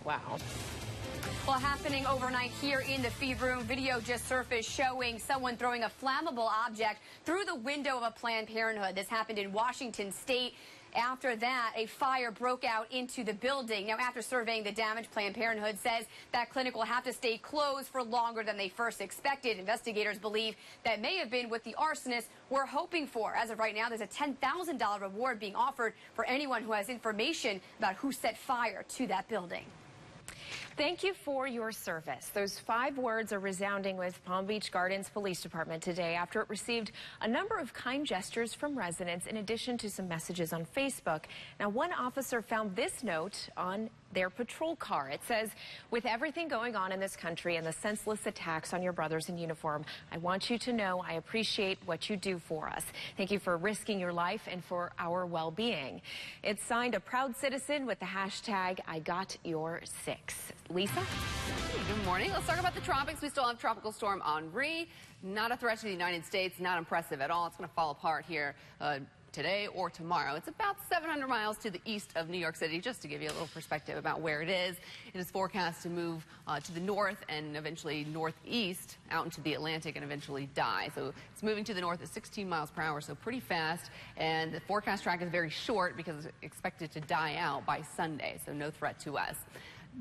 Wow. Well, happening overnight here in the feed room, video just surfaced showing someone throwing a flammable object through the window of a Planned Parenthood. This happened in Washington State. After that, a fire broke out into the building. Now, after surveying the damage, Planned Parenthood says that clinic will have to stay closed for longer than they first expected. Investigators believe that may have been what the arsonists were hoping for. As of right now, there's a $10,000 reward being offered for anyone who has information about who set fire to that building. Thank you for your service. Those 5 words are resounding with Palm Beach Gardens Police Department today after it received a number of kind gestures from residents in addition to some messages on Facebook. Now, one officer found this note on their patrol car. It says, with everything going on in this country and the senseless attacks on your brothers in uniform, I want you to know I appreciate what you do for us. Thank you for risking your life and for our well-being. It's signed a proud citizen with the hashtag #IGotYour6. Lisa? Good morning. Let's talk about the tropics. We still have Tropical Storm Henri. Not a threat to the United States. Not impressive at all. It's going to fall apart here today or tomorrow. It's about 700 miles to the east of New York City, just to give you a little perspective about where it is. It is forecast to move to the north and eventually northeast out into the Atlantic and eventually die. So it's moving to the north at 16 miles per hour, so pretty fast. And the forecast track is very short because it's expected to die out by Sunday, so no threat to us.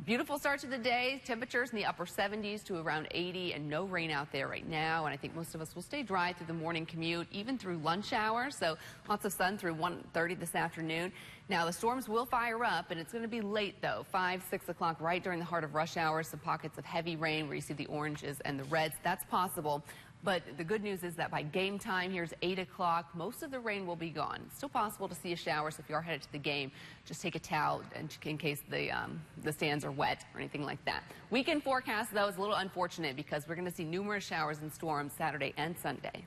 Beautiful start to the day. Temperatures in the upper 70s to around 80 and no rain out there right now. And I think most of us will stay dry through the morning commute, even through lunch hour. So lots of sun through 1:30 this afternoon. Now, the storms will fire up, and it's going to be late, though, 5, 6 o'clock, right during the heart of rush hour. Some pockets of heavy rain where you see the oranges and the reds. That's possible. But the good news is that by game time, here's 8 o'clock, most of the rain will be gone. It's still possible to see a shower, so if you are headed to the game, just take a towel in case the stands are wet or anything like that. Weekend forecast, though, is a little unfortunate because we're going to see numerous showers and storms Saturday and Sunday.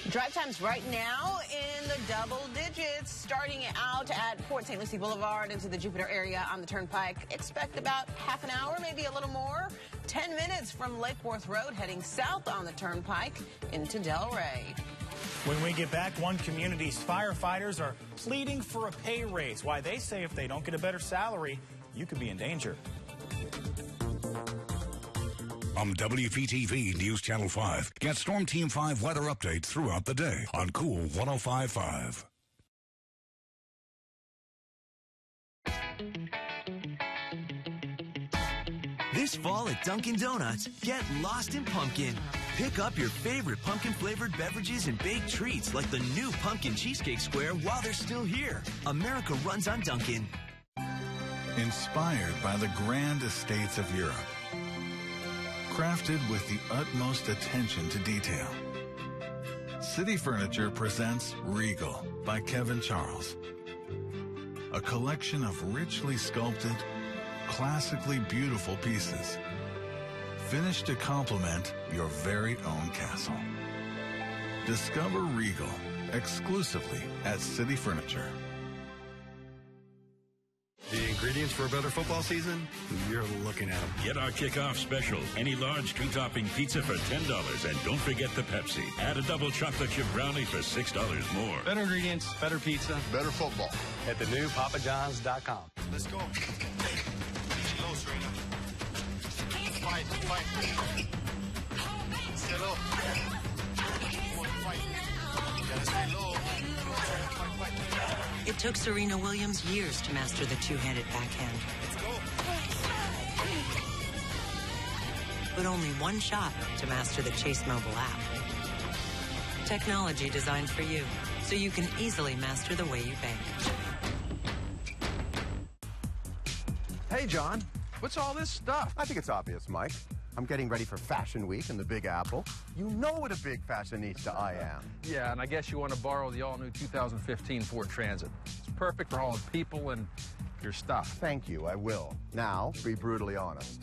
Drive times right now in the double digits, starting out at Port St. Lucie Boulevard into the Jupiter area on the Turnpike. Expect about half an hour, maybe a little more. 10 minutes from Lake Worth Road, heading south on the Turnpike into Delray. When we get back, one community's firefighters are pleading for a pay raise. Why they say if they don't get a better salary, you could be in danger. On WPTV News Channel 5. Get Storm Team 5 weather updates throughout the day on Cool 105.5. This fall at Dunkin' Donuts, get lost in pumpkin. Pick up your favorite pumpkin-flavored beverages and baked treats like the new Pumpkin Cheesecake Square while they're still here. America runs on Dunkin'. Inspired by the grand estates of Europe. Crafted with the utmost attention to detail. City Furniture presents Regal by Kevin Charles. A collection of richly sculpted, classically beautiful pieces, finished to complement your very own castle. Discover Regal exclusively at City Furniture. The ingredients for a better football season? You're looking at them. Get our kickoff special. Any large two-topping pizza for $10. And don't forget the Pepsi. Add a double chocolate chip brownie for $6 more. Better ingredients, better pizza, better football. At the new PapaJohns.com. Let's go. Low, Serena. Fight. Stay low. Fight. Gotta stay low. It took Serena Williams years to master the two-handed backhand. Let's go. But only one shot to master the Chase mobile app. Technology designed for you, so you can easily master the way you bank. Hey, John, what's all this stuff? I think it's obvious, Mike. I'm getting ready for Fashion Week in the Big Apple. You know what a big fashionista I am. Yeah, and I guess you want to borrow the all-new 2015 Ford Transit. It's perfect for hauling people and your stuff. Thank you, I will. Now, be brutally honest.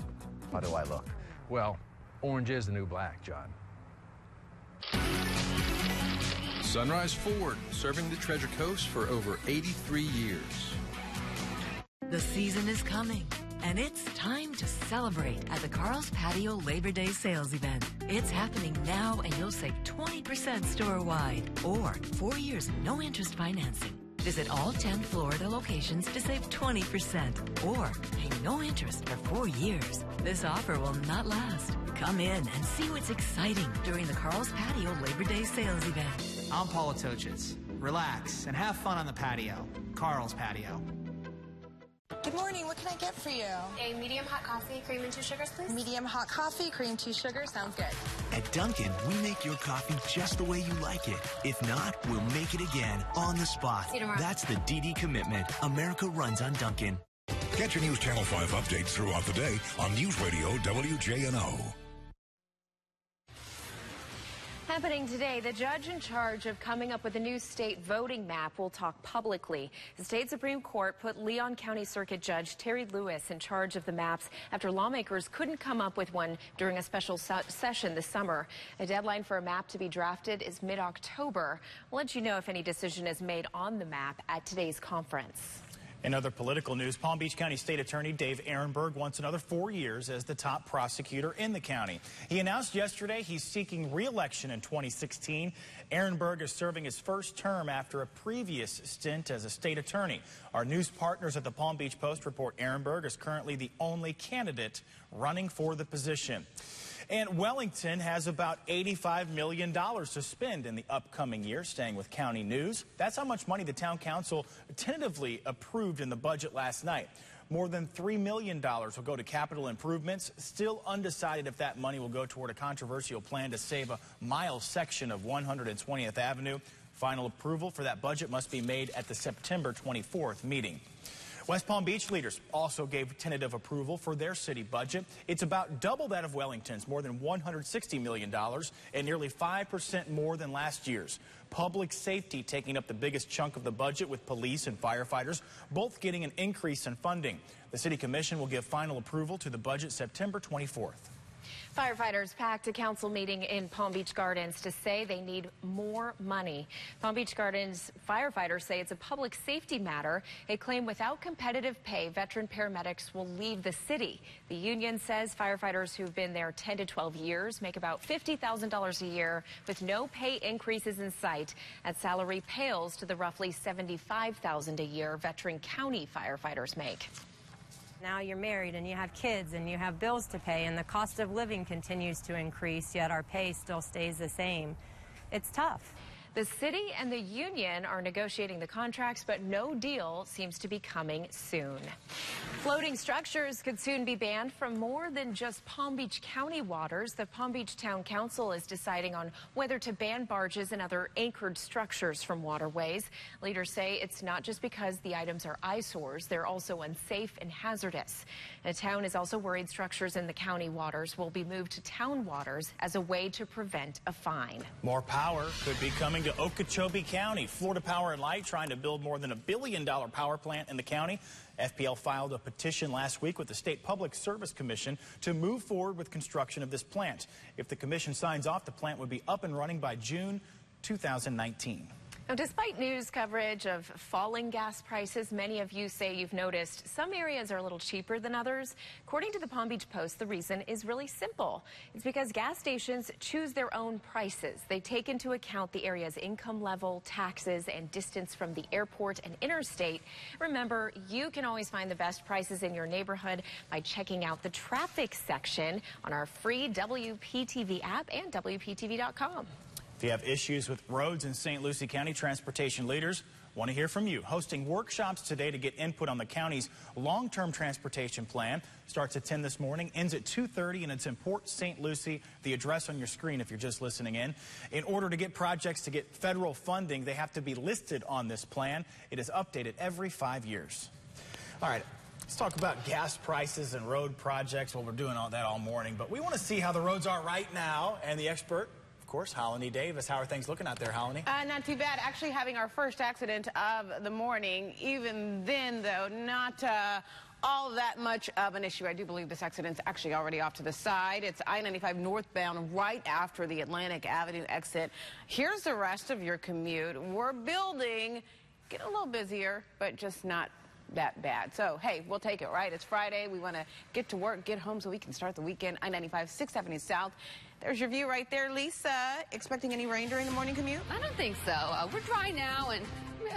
How do I look? Well, orange is the new black, John. Sunrise Ford, serving the Treasure Coast for over 83 years. The season is coming, and it's time to celebrate at the Carl's Patio Labor Day sales event. It's happening now, and you'll save 20% store-wide or 4 years no interest financing. Visit all 10 Florida locations to save 20% or pay no interest for 4 years. This offer will not last. Come in and see what's exciting during the Carl's Patio Labor Day sales event. I'm Paula Tochitz. Relax and have fun on the patio. Carl's Patio. Good morning. What can I get for you? A medium hot coffee, cream and 2 sugars, please. Medium hot coffee, cream, 2 sugars. Sounds good. At Dunkin', we make your coffee just the way you like it. If not, we'll make it again on the spot. See you tomorrow. That's the DD commitment. America runs on Dunkin'. Catch your News Channel 5 updates throughout the day on News Radio WJNO. Happening today, the judge in charge of coming up with a new state voting map will talk publicly. The state Supreme Court put Leon County Circuit Judge Terry Lewis in charge of the maps after lawmakers couldn't come up with one during a special session this summer. A deadline for a map to be drafted is mid-October. We'll let you know if any decision is made on the map at today's conference. In other political news, Palm Beach County State Attorney Dave Ehrenberg wants another 4 years as the top prosecutor in the county. He announced yesterday he's seeking re-election in 2016. Ehrenberg is serving his first term after a previous stint as a state attorney. Our news partners at the Palm Beach Post report Ehrenberg is currently the only candidate running for the position. And Wellington has about $85 million to spend in the upcoming year, staying with county news. That's how much money the town council tentatively approved in the budget last night. More than $3 million will go to capital improvements. Still undecided if that money will go toward a controversial plan to save a mile section of 120th Avenue. Final approval for that budget must be made at the September 24th meeting. West Palm Beach leaders also gave tentative approval for their city budget. It's about double that of Wellington's, more than $160 million, and nearly 5% more than last year's. Public safety taking up the biggest chunk of the budget, with police and firefighters both getting an increase in funding. The City Commission will give final approval to the budget September 24th. Firefighters packed a council meeting in Palm Beach Gardens to say they need more money. Palm Beach Gardens firefighters say it's a public safety matter. They claim without competitive pay, veteran paramedics will leave the city. The union says firefighters who've been there 10 to 12 years make about $50,000 a year with no pay increases in sight. That salary pales to the roughly $75,000 a year veteran county firefighters make. Now you're married and you have kids and you have bills to pay, and the cost of living continues to increase, yet our pay still stays the same. It's tough. The city and the union are negotiating the contracts, but no deal seems to be coming soon. Floating structures could soon be banned from more than just Palm Beach County waters. The Palm Beach Town Council is deciding on whether to ban barges and other anchored structures from waterways. Leaders say it's not just because the items are eyesores, they're also unsafe and hazardous. The town is also worried structures in the county waters will be moved to town waters as a way to prevent a fine. More power could be coming to Okeechobee County. Florida Power and Light trying to build more than $1 billion power plant in the county. FPL filed a petition last week with the State Public Service Commission to move forward with construction of this plant. If the commission signs off, the plant would be up and running by June 2019. Now, despite news coverage of falling gas prices, many of you say you've noticed some areas are a little cheaper than others. According to the Palm Beach Post, the reason is really simple. It's because gas stations choose their own prices. They take into account the area's income level, taxes, and distance from the airport and interstate. Remember, you can always find the best prices in your neighborhood by checking out the traffic section on our free WPTV app and WPTV.com. If you have issues with roads in St. Lucie County, transportation leaders want to hear from you. Hosting workshops today to get input on the county's long-term transportation plan. Starts at 10 this morning, ends at 2:30, and it's in Port St. Lucie. The address on your screen if you're just listening in. In order to get projects to get federal funding, they have to be listed on this plan. It is updated every 5 years. All right. Let's talk about gas prices and road projects. Well, we're doing all that all morning, but we want to see how the roads are right now, and the expert, of course, Holland Davis. How are things looking out there, Holland? Not too bad. Actually having our first accident of the morning. Even then, though, not all that much of an issue. I do believe this accident's actually already off to the side. It's I-95 northbound right after the Atlantic Avenue exit. Here's the rest of your commute. We're building, get a little busier, but just not that bad. So, hey, we'll take it, right? It's Friday. We want to get to work, get home so we can start the weekend. I-95, 6th Avenue South. There's your view right there, Lisa. Expecting any rain during the morning commute? I don't think so. We're dry now, and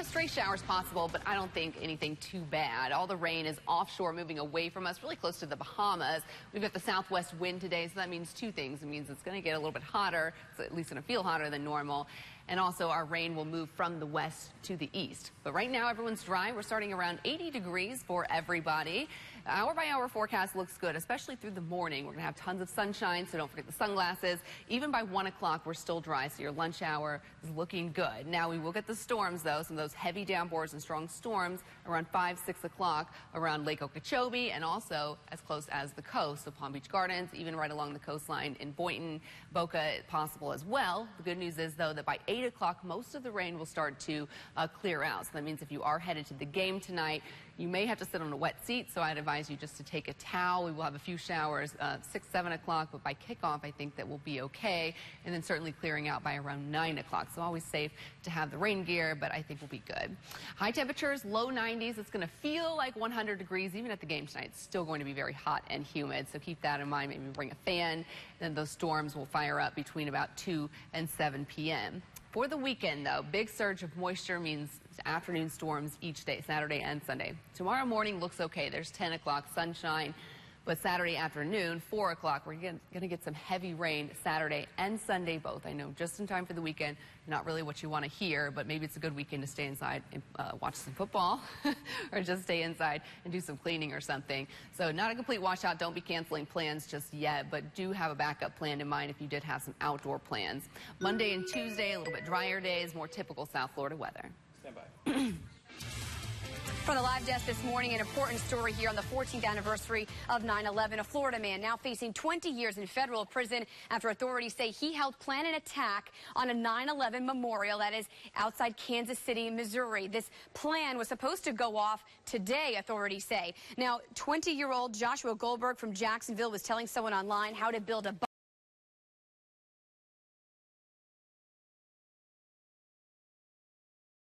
stray showers possible, but I don't think anything too bad. All the rain is offshore, moving away from us, really close to the Bahamas. We've got the southwest wind today, so that means two things. It means it's going to get a little bit hotter. It's at least going to feel hotter than normal. And also our rain will move from the west to the east. But right now everyone's dry. We're starting around 80 degrees for everybody. Hour by hour forecast looks good, especially through the morning. We're going to have tons of sunshine, so don't forget the sunglasses. Even by 1 o'clock, we're still dry, so your lunch hour is looking good. Now, we will get the storms, though, some of those heavy downpours and strong storms around 5, 6 o'clock around Lake Okeechobee and also as close as the coast, so Palm Beach Gardens, even right along the coastline in Boynton, Boca, possible as well. The good news is, though, that by 8 o'clock, most of the rain will start to clear out. So that means if you are headed to the game tonight, you may have to sit on a wet seat, so I'd advise you just to take a towel. We will have a few showers 6, 7 o'clock, but by kickoff, I think that will be okay. And then certainly clearing out by around 9 o'clock. So always safe to have the rain gear, but I think we'll be good. High temperatures, low 90s. It's going to feel like 100 degrees even at the game tonight. It's still going to be very hot and humid, so keep that in mind. Maybe bring a fan. Then those storms will fire up between about 2 and 7 p.m. For the weekend, though, big surge of moisture means afternoon storms each day, Saturday and Sunday. Tomorrow morning looks okay. There's 10 o'clock sunshine. But Saturday afternoon, 4 o'clock, we're going to get some heavy rain Saturday and Sunday both. I know just in time for the weekend, not really what you want to hear, but maybe it's a good weekend to stay inside and watch some football or just stay inside and do some cleaning or something. So not a complete washout. Don't be canceling plans just yet, but do have a backup plan in mind if you did have some outdoor plans. Monday and Tuesday, a little bit drier days, more typical South Florida weather. Stand by. From the live desk this morning, an important story here on the 14th anniversary of 9/11. A Florida man now facing 20 years in federal prison after authorities say he helped plan an attack on a 9/11 memorial that is outside Kansas City, Missouri. This plan was supposed to go off today, authorities say. Now, 20-year-old Joshua Goldberg from Jacksonville was telling someone online how to build a